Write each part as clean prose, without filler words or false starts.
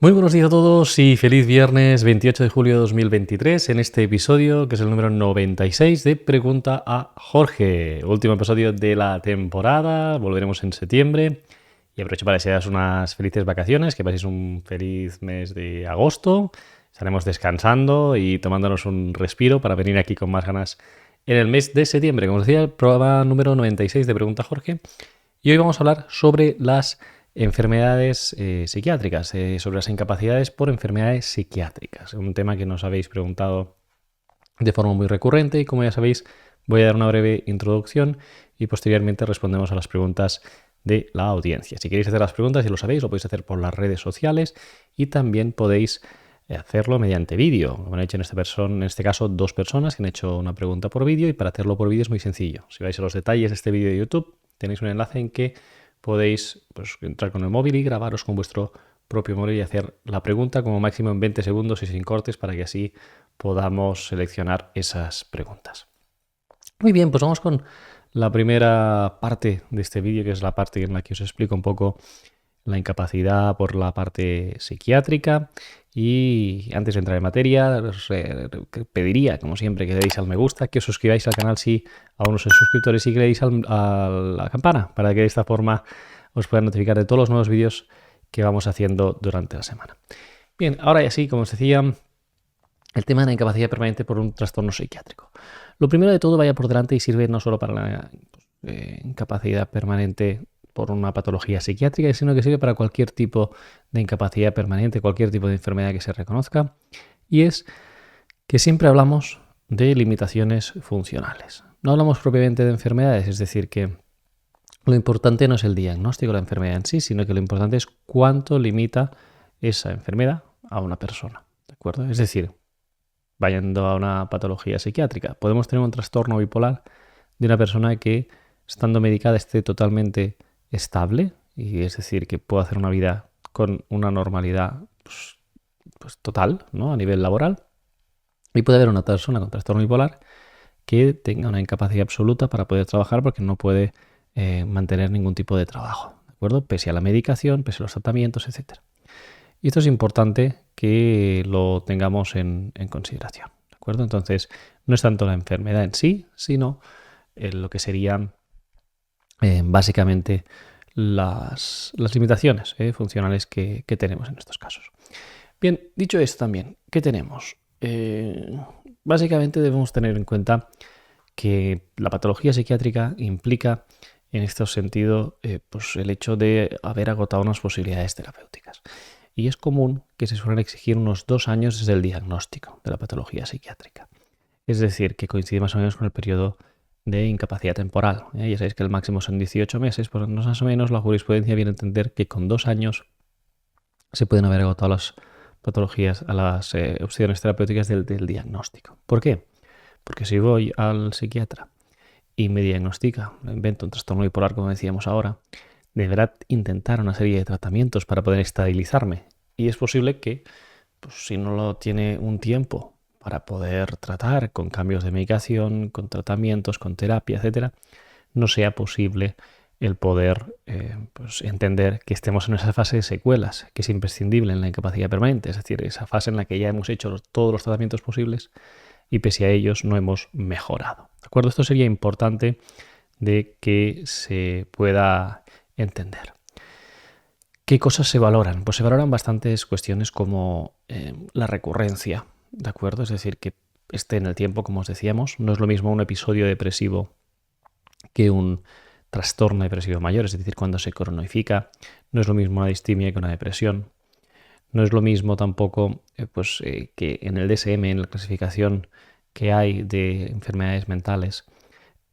Muy buenos días a todos y feliz viernes 28 de julio de 2023 en este episodio que es el número 96 de Pregunta a Jorge. Último episodio de la temporada, volveremos en septiembre y aprovecho para desearos unas felices vacaciones, que paséis un feliz mes de agosto. Estaremos descansando y tomándonos un respiro para venir aquí con más ganas en el mes de septiembre. Como os decía, el programa número 96 de Pregunta a Jorge y hoy vamos a hablar sobre las enfermedades psiquiátricas, sobre las incapacidades por enfermedades psiquiátricas. Un tema que nos habéis preguntado de forma muy recurrente y como ya sabéis voy a dar una breve introducción y posteriormente respondemos a las preguntas de la audiencia. Si queréis hacer las preguntas, ya lo sabéis, lo podéis hacer por las redes sociales y también podéis hacerlo mediante vídeo. Como han hecho en este caso dos personas que han hecho una pregunta por vídeo y para hacerlo por vídeo es muy sencillo. Si vais a los detalles de este vídeo de YouTube tenéis un enlace en que podéis entrar con el móvil y grabaros con vuestro propio móvil y hacer la pregunta como máximo en 20 segundos y sin cortes para que así podamos seleccionar esas preguntas. Muy bien, pues vamos con la primera parte de este vídeo, que es la parte en la que os explico un poco la incapacidad por la parte psiquiátrica. Y antes de entrar en materia, os pediría, como siempre, que deis al me gusta, que os suscribáis al canal si aún no sois suscriptores y que le deis a la campana para que de esta forma os puedan notificar de todos los nuevos vídeos que vamos haciendo durante la semana. Bien, ahora ya sí, como os decía, el tema de la incapacidad permanente por un trastorno psiquiátrico. Lo primero de todo vaya por delante y sirve no solo para la incapacidad permanente por una patología psiquiátrica, sino que sirve para cualquier tipo de incapacidad permanente, cualquier tipo de enfermedad que se reconozca, y es que siempre hablamos de limitaciones funcionales. No hablamos propiamente de enfermedades, es decir, que lo importante no es el diagnóstico de la enfermedad en sí, sino que lo importante es cuánto limita esa enfermedad a una persona, ¿de acuerdo? Es decir, vayendo a una patología psiquiátrica, podemos tener un trastorno bipolar de una persona que, estando medicada, esté totalmente estable, y es decir, que pueda hacer una vida con una normalidad pues total, ¿no? A nivel laboral. Y puede haber una persona con trastorno bipolar que tenga una incapacidad absoluta para poder trabajar porque no puede mantener ningún tipo de trabajo, ¿de acuerdo? Pese a la medicación, pese a los tratamientos, etc. Y esto es importante que lo tengamos en consideración, ¿de acuerdo? Entonces, no es tanto la enfermedad en sí, sino lo que serían básicamente las limitaciones funcionales que tenemos en estos casos. Bien, dicho esto también, ¿qué tenemos? Básicamente debemos tener en cuenta que la patología psiquiátrica implica en este sentido pues el hecho de haber agotado unas posibilidades terapéuticas. Y es común que se suelen exigir unos 2 años desde el diagnóstico de la patología psiquiátrica. Es decir, que coincide más o menos con el periodo de incapacidad temporal. Ya sabéis que el máximo son 18 meses, pues más o menos la jurisprudencia viene a entender que con 2 años se pueden haber agotado las patologías, a las opciones terapéuticas del diagnóstico. ¿Por qué? Porque si voy al psiquiatra y me diagnostica, me invento un trastorno bipolar, como decíamos ahora, deberá intentar una serie de tratamientos para poder estabilizarme. Y es posible que, pues, si no lo tiene un tiempo para poder tratar con cambios de medicación, con tratamientos, con terapia, etcétera, no sea posible el poder pues entender que estemos en esa fase de secuelas, que es imprescindible en la incapacidad permanente, es decir, esa fase en la que ya hemos hecho todos los tratamientos posibles y pese a ellos no hemos mejorado. ¿De acuerdo? Esto sería importante de que se pueda entender. ¿Qué cosas se valoran? Pues se valoran bastantes cuestiones como la recurrencia, ¿de acuerdo? Es decir, que esté en el tiempo, como os decíamos. No es lo mismo un episodio depresivo que un trastorno depresivo mayor, es decir, cuando se cronifica. No es lo mismo una distimia que una depresión. No es lo mismo tampoco que en el DSM, en la clasificación que hay de enfermedades mentales,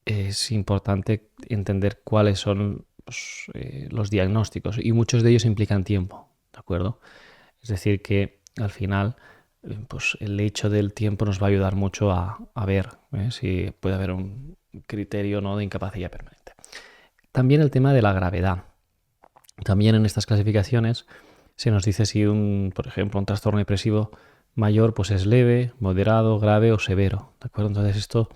es importante entender cuáles son los diagnósticos y muchos de ellos implican tiempo, ¿de acuerdo? Es decir, que al final pues el hecho del tiempo nos va a ayudar mucho a ver si puede haber un criterio, ¿no?, de incapacidad permanente. También el tema de la gravedad. También en estas clasificaciones se nos dice si por ejemplo, un trastorno depresivo mayor pues es leve, moderado, grave o severo, ¿de acuerdo? Entonces esto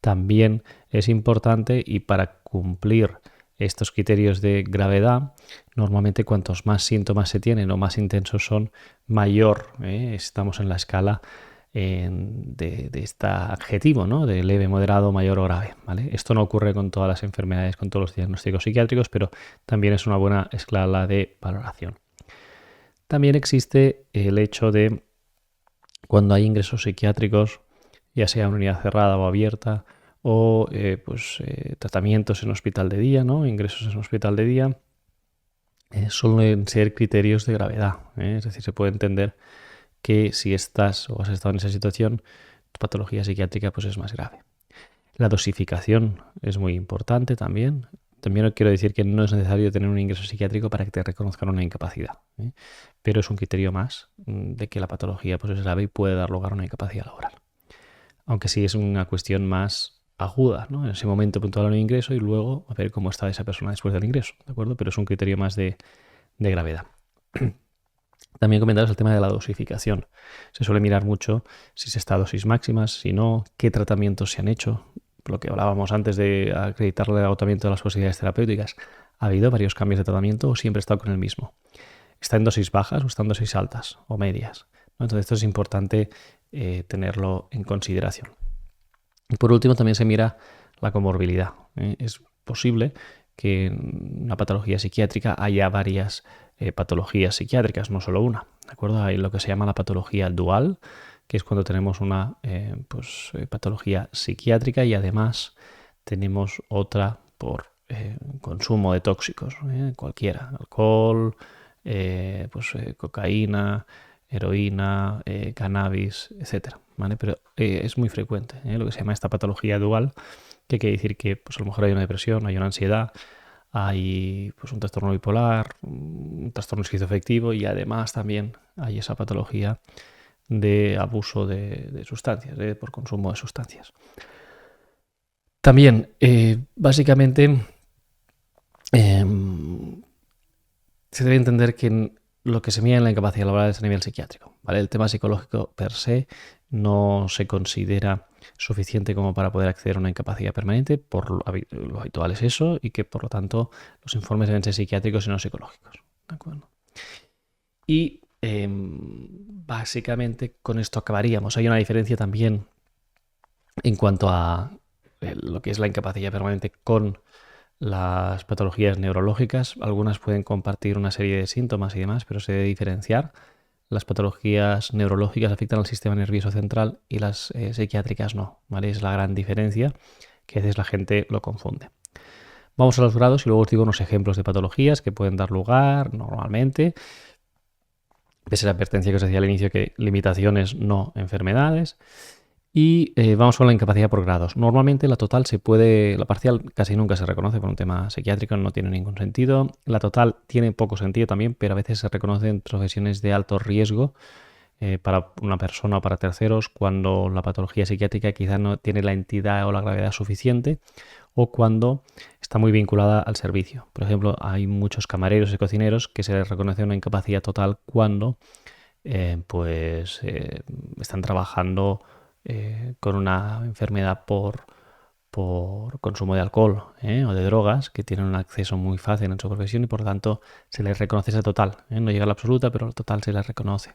también es importante y para cumplir estos criterios de gravedad, normalmente cuantos más síntomas se tienen o más intensos son, mayor estamos en la escala de este adjetivo, ¿no? De leve, moderado, mayor o grave, ¿vale? Esto no ocurre con todas las enfermedades, con todos los diagnósticos psiquiátricos, pero también es una buena escala de valoración. También existe el hecho de cuando hay ingresos psiquiátricos, ya sea en unidad cerrada o abierta, o tratamientos en hospital de día, ¿no? Ingresos en hospital de día, suelen ser criterios de gravedad. Es decir, se puede entender que si estás o has estado en esa situación, tu patología psiquiátrica pues es más grave. La dosificación es muy importante también. También quiero decir que no es necesario tener un ingreso psiquiátrico para que te reconozcan una incapacidad, pero es un criterio más de que la patología pues es grave y puede dar lugar a una incapacidad laboral. Aunque sí es una cuestión más aguda, ¿no? En ese momento puntual un ingreso y luego a ver cómo está esa persona después del ingreso, ¿de acuerdo? Pero es un criterio más de gravedad. También comentaros el tema de la dosificación. Se suele mirar mucho si se está a dosis máximas, si no, qué tratamientos se han hecho. Lo que hablábamos antes de acreditar el agotamiento de las posibilidades terapéuticas. ¿Ha habido varios cambios de tratamiento o siempre he estado con el mismo? ¿Está en dosis bajas o está en dosis altas o medias? Entonces esto es importante tenerlo en consideración. Y por último también se mira la comorbilidad. Es posible que en una patología psiquiátrica haya varias patologías psiquiátricas, no solo una, ¿de acuerdo? Hay lo que se llama la patología dual, que es cuando tenemos una patología psiquiátrica y además tenemos otra por consumo de tóxicos, cualquiera, alcohol, cocaína, heroína, cannabis, etcétera, ¿vale? Pero es muy frecuente lo que se llama esta patología dual, que quiere decir que pues, a lo mejor hay una depresión, hay una ansiedad, hay pues, un trastorno bipolar, un trastorno esquizoafectivo y además también hay esa patología de abuso de sustancias, por consumo de sustancias. También, básicamente, se debe entender que lo que se mide en la incapacidad laboral es a nivel psiquiátrico, ¿vale? El tema psicológico per se no se considera suficiente como para poder acceder a una incapacidad permanente, por lo habitual es eso, y que por lo tanto los informes deben ser psiquiátricos y no psicológicos, ¿de acuerdo? Y básicamente con esto acabaríamos. Hay una diferencia también en cuanto a lo que es la incapacidad permanente con las patologías neurológicas. Algunas pueden compartir una serie de síntomas y demás, pero se debe diferenciar. Las patologías neurológicas afectan al sistema nervioso central y las psiquiátricas no, ¿vale? Es la gran diferencia que a veces la gente lo confunde. Vamos a los grados y luego os digo unos ejemplos de patologías que pueden dar lugar normalmente. Pese a la advertencia que os decía al inicio, que limitaciones, no enfermedades. Y vamos con la incapacidad por grados. Normalmente la total la parcial casi nunca se reconoce por un tema psiquiátrico, no tiene ningún sentido. La total tiene poco sentido también, pero a veces se reconoce en profesiones de alto riesgo para una persona o para terceros cuando la patología psiquiátrica quizá no tiene la entidad o la gravedad suficiente o cuando está muy vinculada al servicio. Por ejemplo, hay muchos camareros y cocineros que se les reconoce una incapacidad total cuando están trabajando con una enfermedad por consumo de alcohol o de drogas, que tienen un acceso muy fácil en su profesión y por lo tanto se les reconoce esa total. No llega a la absoluta, pero la total se les reconoce.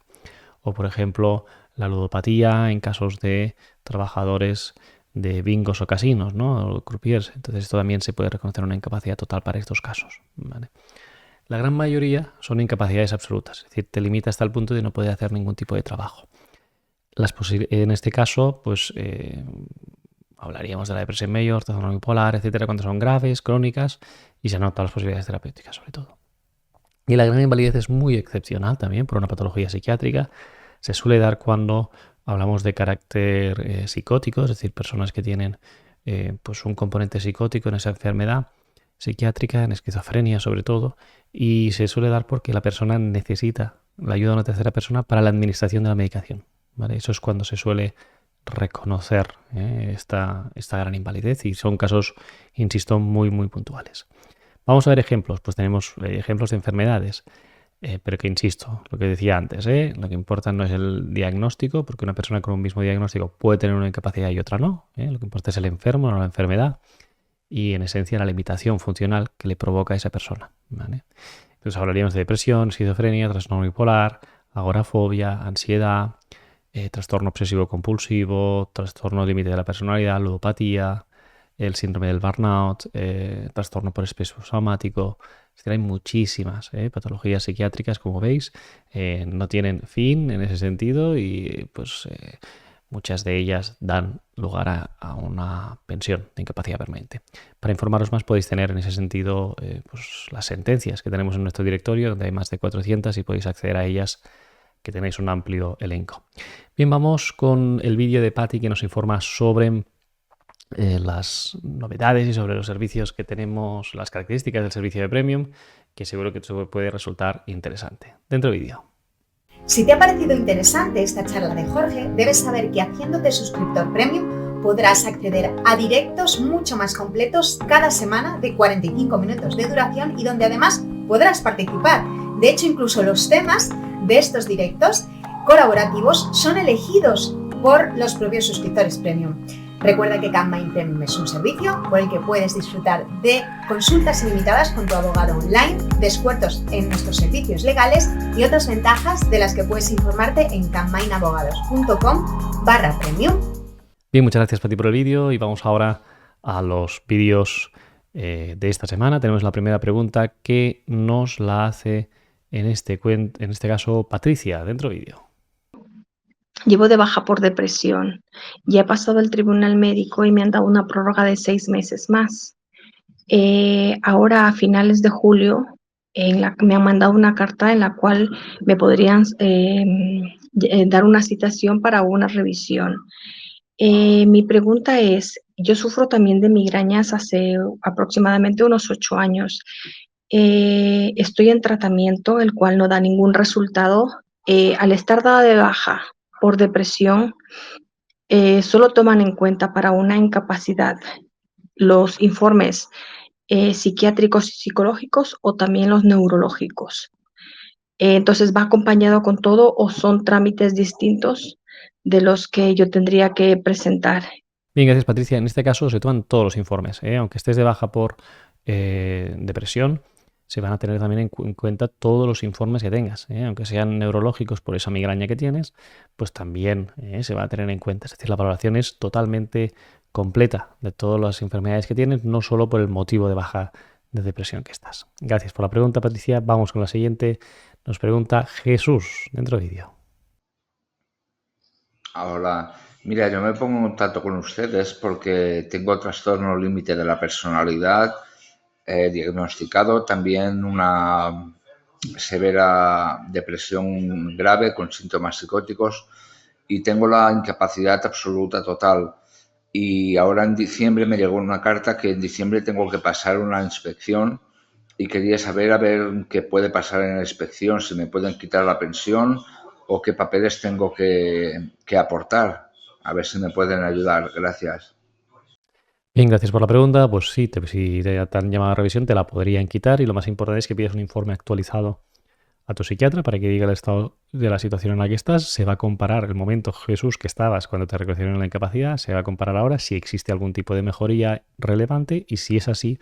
O por ejemplo la ludopatía en casos de trabajadores de bingos o casinos, ¿no? O croupiers. Entonces esto también se puede reconocer una incapacidad total para estos casos, ¿vale? La gran mayoría son incapacidades absolutas, es decir, te limita hasta el punto de no poder hacer ningún tipo de trabajo. En este caso, pues hablaríamos de la depresión mayor, trastorno bipolar, etcétera, cuando son graves, crónicas y se anotan las posibilidades terapéuticas sobre todo. Y la gran invalidez es muy excepcional también por una patología psiquiátrica. Se suele dar cuando hablamos de carácter psicótico, es decir, personas que tienen pues un componente psicótico en esa enfermedad psiquiátrica, en esquizofrenia sobre todo, y se suele dar porque la persona necesita la ayuda de una tercera persona para la administración de la medicación, ¿vale? Eso es cuando se suele reconocer esta gran invalidez y son casos, insisto, muy, muy puntuales. Vamos a ver ejemplos. Pues tenemos ejemplos de enfermedades, pero que insisto, lo que decía antes, lo que importa no es el diagnóstico, porque una persona con un mismo diagnóstico puede tener una incapacidad y otra no. Lo que importa es el enfermo, no la enfermedad. y en esencia la limitación funcional que le provoca a esa persona, ¿vale? Entonces hablaríamos de depresión, esquizofrenia, trastorno bipolar, agorafobia, ansiedad, trastorno obsesivo compulsivo, trastorno límite de la personalidad, ludopatía, el síndrome del burnout, trastorno por estrés somático. Es decir, hay muchísimas patologías psiquiátricas, como veis, no tienen fin en ese sentido y pues muchas de ellas dan lugar a una pensión de incapacidad permanente. Para informaros más podéis tener en ese sentido pues, las sentencias que tenemos en nuestro directorio, donde hay más de 400 y podéis acceder a ellas, que tenéis un amplio elenco. Bien, vamos con el vídeo de Patty que nos informa sobre las novedades y sobre los servicios que tenemos, las características del servicio de Premium, que seguro que eso puede resultar interesante. Dentro vídeo. Si te ha parecido interesante esta charla de Jorge, debes saber que haciéndote suscriptor Premium podrás acceder a directos mucho más completos cada semana de 45 minutos de duración y donde además podrás participar. De hecho, incluso los temas de estos directos colaborativos son elegidos por los propios suscriptores Premium. Recuerda que CanMind Premium es un servicio por el que puedes disfrutar de consultas ilimitadas con tu abogado online, descuentos en nuestros servicios legales y otras ventajas de las que puedes informarte en canmindabogados.com/premium. Bien, muchas gracias Pati por el vídeo y vamos ahora a los vídeos de esta semana. Tenemos la primera pregunta que nos la hace en este caso Patricia, dentro vídeo. Llevo de baja por depresión. Ya he pasado el tribunal médico y me han dado una prórroga de 6 meses más. Ahora a finales de julio me han mandado una carta en la cual me podrían dar una citación para una revisión. Mi pregunta es, yo sufro también de migrañas hace aproximadamente unos 8 años. Estoy en tratamiento, el cual no da ningún resultado. Al estar dada de baja por depresión, solo toman en cuenta para una incapacidad los informes psiquiátricos y psicológicos o también los neurológicos. Entonces, ¿va acompañado con todo o son trámites distintos de los que yo tendría que presentar? Bien, gracias Patricia. En este caso se toman todos los informes, aunque estés de baja por depresión, se van a tener también en cuenta todos los informes que tengas, aunque sean neurológicos por esa migraña que tienes, pues también se va a tener en cuenta. Es decir, la valoración es totalmente completa de todas las enfermedades que tienes, no solo por el motivo de baja de depresión que estás. Gracias por la pregunta, Patricia. Vamos con la siguiente. Nos pregunta Jesús, dentro del vídeo. Hola, mira, yo me pongo en contacto con ustedes porque tengo trastorno límite de la personalidad, diagnosticado también una severa depresión grave con síntomas psicóticos y tengo la incapacidad absoluta total. Y ahora en diciembre me llegó una carta que en diciembre tengo que pasar una inspección y quería saber a ver qué puede pasar en la inspección, si me pueden quitar la pensión o qué papeles tengo que aportar. A ver si me pueden ayudar. Gracias. Bien, gracias por la pregunta. Pues sí, si te han llamado a revisión te la podrían quitar y lo más importante es que pidas un informe actualizado a tu psiquiatra para que diga el estado de la situación en la que estás. Se va a comparar el momento, Jesús, que estabas cuando te reconocieron la incapacidad, se va a comparar ahora si existe algún tipo de mejoría relevante y si es así,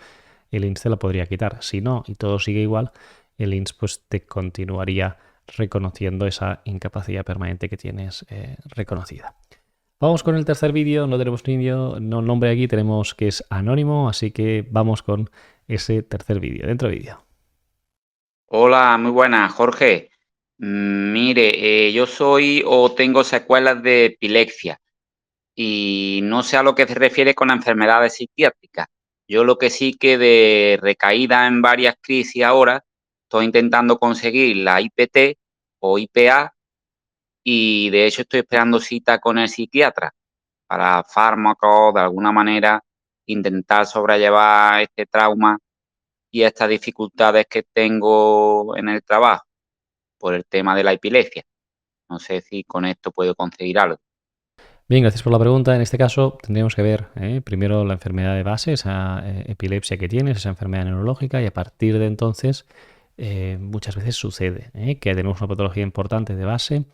el INSS te la podría quitar. Si no, y todo sigue igual, el INSS pues te continuaría reconociendo esa incapacidad permanente que tienes reconocida. Vamos con el tercer vídeo, no tenemos nombre aquí, tenemos que es anónimo, así que vamos con ese tercer vídeo. Dentro vídeo. Hola, muy buenas, Jorge. Mire, yo soy o tengo secuelas de epilepsia y no sé a lo que se refiere con enfermedades psiquiátricas. Yo lo que sí que de recaída en varias crisis ahora estoy intentando conseguir la IPT o IPA y de hecho estoy esperando cita con el psiquiatra para fármacos, de alguna manera intentar sobrellevar este trauma y estas dificultades que tengo en el trabajo por el tema de la epilepsia. No sé si con esto puedo conseguir algo. Bien, gracias por la pregunta. En este caso tendríamos que ver primero la enfermedad de base, esa epilepsia que tienes, esa enfermedad neurológica y a partir de entonces muchas veces sucede que tenemos una patología importante de base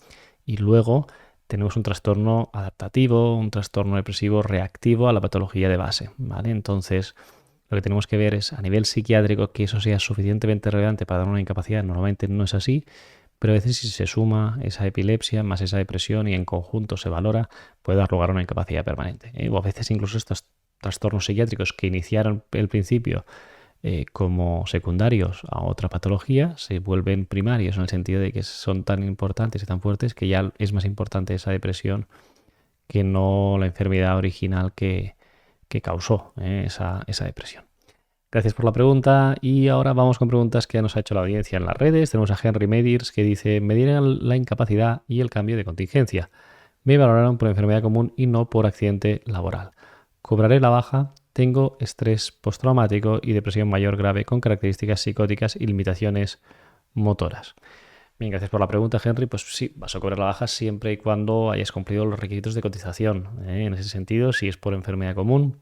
y luego tenemos un trastorno adaptativo, un trastorno depresivo reactivo a la patología de base, ¿vale? Entonces, lo que tenemos que ver es a nivel psiquiátrico que eso sea suficientemente relevante para dar una incapacidad. Normalmente no es así, pero a veces si se suma esa epilepsia más esa depresión y en conjunto se valora, puede dar lugar a una incapacidad permanente. O a veces incluso estos trastornos psiquiátricos que iniciaron al principio como secundarios a otra patología se vuelven primarios en el sentido de que son tan importantes y tan fuertes que ya es más importante esa depresión que no la enfermedad original que causó esa depresión. Gracias por la pregunta y ahora vamos con preguntas que nos ha hecho la audiencia en las redes. Tenemos a Henry Medirs que dice: me dieron la incapacidad y el cambio de contingencia. Me valoraron por enfermedad común y no por accidente laboral. Cobraré la baja. Tengo estrés postraumático y depresión mayor grave con características psicóticas y limitaciones motoras. Bien, gracias por la pregunta, Henry. Pues sí, vas a cobrar la baja siempre y cuando hayas cumplido los requisitos de cotización. En ese sentido, si es por enfermedad común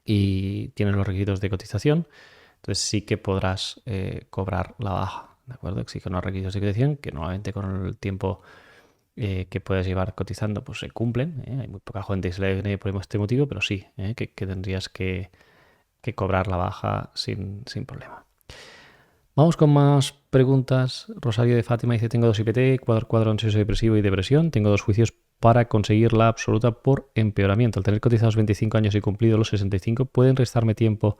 y tienes los requisitos de cotización, entonces sí que podrás cobrar la baja, ¿de acuerdo? Exigen unos requisitos de cotización que normalmente con el tiempo que puedes llevar cotizando pues se cumplen. Hay muy poca gente que se le viene por este motivo, pero sí, que tendrías que cobrar la baja sin problema. Vamos con más preguntas. Rosario de Fátima dice: tengo 2 IPT, cuadro ansioso depresivo y depresión. Tengo 2 juicios para conseguir la absoluta por empeoramiento. Al tener cotizados 25 años y cumplido los 65, ¿pueden restarme tiempo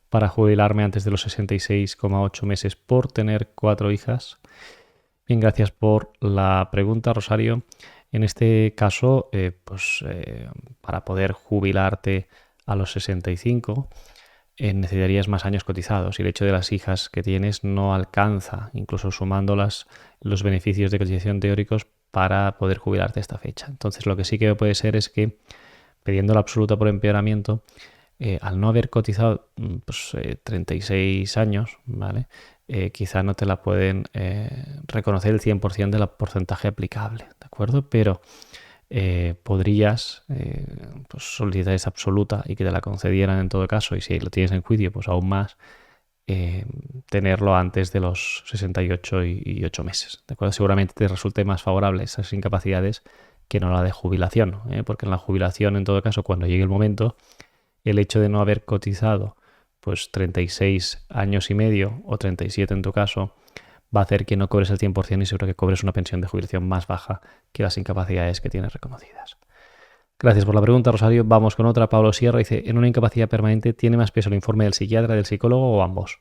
para jubilarme antes de los 66,8 meses por tener 4 hijas? Bien, gracias por la pregunta, Rosario. En este caso, para poder jubilarte a los 65, necesitarías más años cotizados y el hecho de las hijas que tienes no alcanza, incluso sumándolas, los beneficios de cotización teóricos para poder jubilarte a esta fecha. Entonces, lo que sí que puede ser es que, pidiendo la absoluta por empeoramiento, al no haber cotizado 36 años, ¿vale? Quizá no te la pueden reconocer el 100% del porcentaje aplicable, ¿de acuerdo? Pero podrías solicitar esa absoluta y que te la concedieran en todo caso, y si lo tienes en juicio, pues aún más, tenerlo antes de los 68 y 8 meses, ¿de acuerdo? Seguramente te resulte más favorable esas incapacidades que no la de jubilación, porque en la jubilación, en todo caso, cuando llegue el momento, el hecho de no haber cotizado pues 36 años y medio o 37 en tu caso, va a hacer que no cobres el 100% y seguro que cobres una pensión de jubilación más baja que las incapacidades que tienes reconocidas. Gracias por la pregunta, Rosario. Vamos con otra. Pablo Sierra dice: ¿en una incapacidad permanente tiene más peso el informe del psiquiatra, del psicólogo o ambos?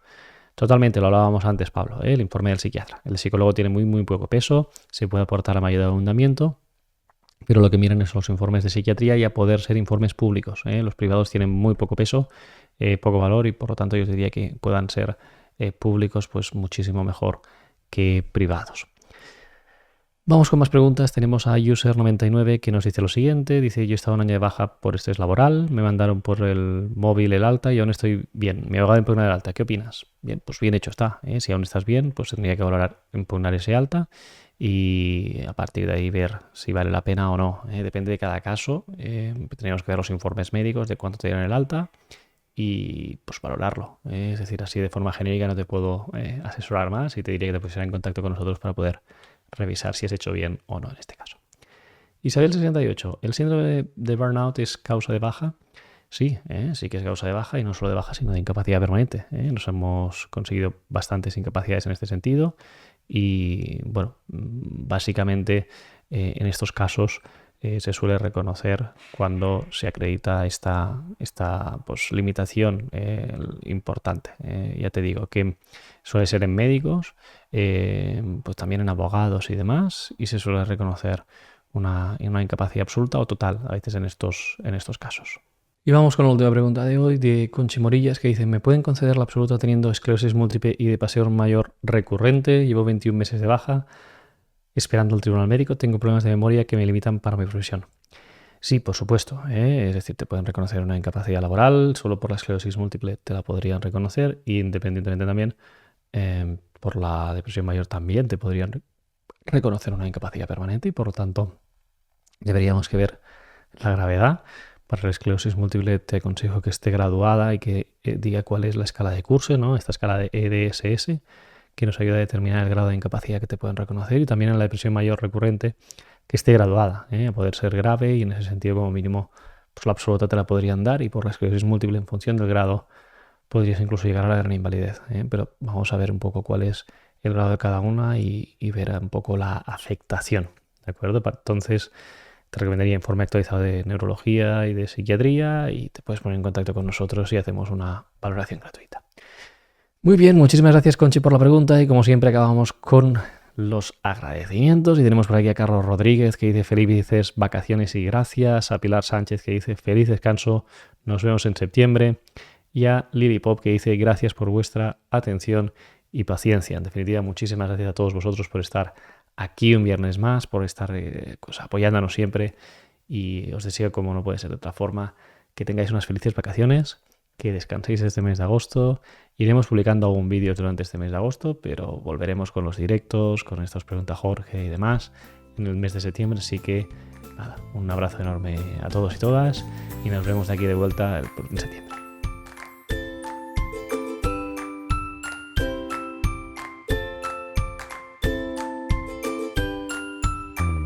Totalmente, lo hablábamos antes, Pablo, el informe del psiquiatra. El psicólogo tiene muy poco peso, se puede aportar a mayor abundamiento, pero lo que miran son los informes de psiquiatría y a poder ser informes públicos. Los privados tienen muy poco peso, poco valor y por lo tanto yo diría que puedan ser públicos pues muchísimo mejor que privados. Vamos con más preguntas. Tenemos a User99 que nos dice lo siguiente. Dice: yo estaba un año de baja por estrés laboral, me mandaron por el móvil el alta y aún estoy bien. Mi abogado impugna el alta. ¿Qué opinas? Bien, pues bien hecho está. Si aún estás bien, pues tendría que valorar impugnar ese alta y a partir de ahí ver si vale la pena o no. Depende de cada caso. Tenemos que ver los informes médicos de cuánto te dieron el alta y pues valorarlo. Es decir, así de forma genérica no te puedo asesorar más y te diría que te pusieras en contacto con nosotros para poder revisar si has hecho bien o no en este caso. Isabel 68. ¿El síndrome de burnout es causa de baja? Sí, sí que es causa de baja y no solo de baja, sino de incapacidad permanente. Nos hemos conseguido bastantes incapacidades en este sentido y, bueno, básicamente en estos casos se suele reconocer cuando se acredita esta pues, limitación importante. Ya te digo que suele ser en médicos, pues también en abogados y demás, y se suele reconocer una incapacidad absoluta o total a veces en estos casos. Y vamos con la última pregunta de hoy de Conchi Morillas, que dice: ¿me pueden conceder la absoluta teniendo esclerosis múltiple y de paseo mayor recurrente? Llevo 21 meses de baja esperando el tribunal médico, tengo problemas de memoria que me limitan para mi profesión. Sí, por supuesto, es decir, te pueden reconocer una incapacidad laboral, solo por la esclerosis múltiple te la podrían reconocer, y independientemente también por la depresión mayor también te podrían reconocer una incapacidad permanente y por lo tanto deberíamos que ver la gravedad. Para la esclerosis múltiple te aconsejo que esté graduada y que diga cuál es la escala de Kurse, ¿no? Esta escala de EDSS, que nos ayuda a determinar el grado de incapacidad que te pueden reconocer, y también en la depresión mayor recurrente que esté graduada, a poder ser grave, y en ese sentido como mínimo pues la absoluta te la podrían dar, y por la esclerosis múltiple en función del grado podrías incluso llegar a la gran invalidez, ¿eh? Pero vamos a ver un poco cuál es el grado de cada una y ver un poco la afectación, ¿de acuerdo? Entonces te recomendaría informe actualizado de neurología y de psiquiatría y te puedes poner en contacto con nosotros y hacemos una valoración gratuita. Muy bien, muchísimas gracias Conchi por la pregunta y como siempre acabamos con los agradecimientos y tenemos por aquí a Carlos Rodríguez que dice felices vacaciones y gracias, a Pilar Sánchez que dice feliz descanso, nos vemos en septiembre y a Lily Pop que dice gracias por vuestra atención y paciencia. En definitiva, muchísimas gracias a todos vosotros por estar aquí un viernes más, por estar apoyándonos siempre y os deseo, como no puede ser de otra forma, que tengáis unas felices vacaciones, que descanséis este mes de agosto. Iremos publicando algún vídeo durante este mes de agosto, pero volveremos con los directos, con estas preguntas Jorge y demás en el mes de septiembre, así que nada, un abrazo enorme a todos y todas y nos vemos de aquí de vuelta en septiembre.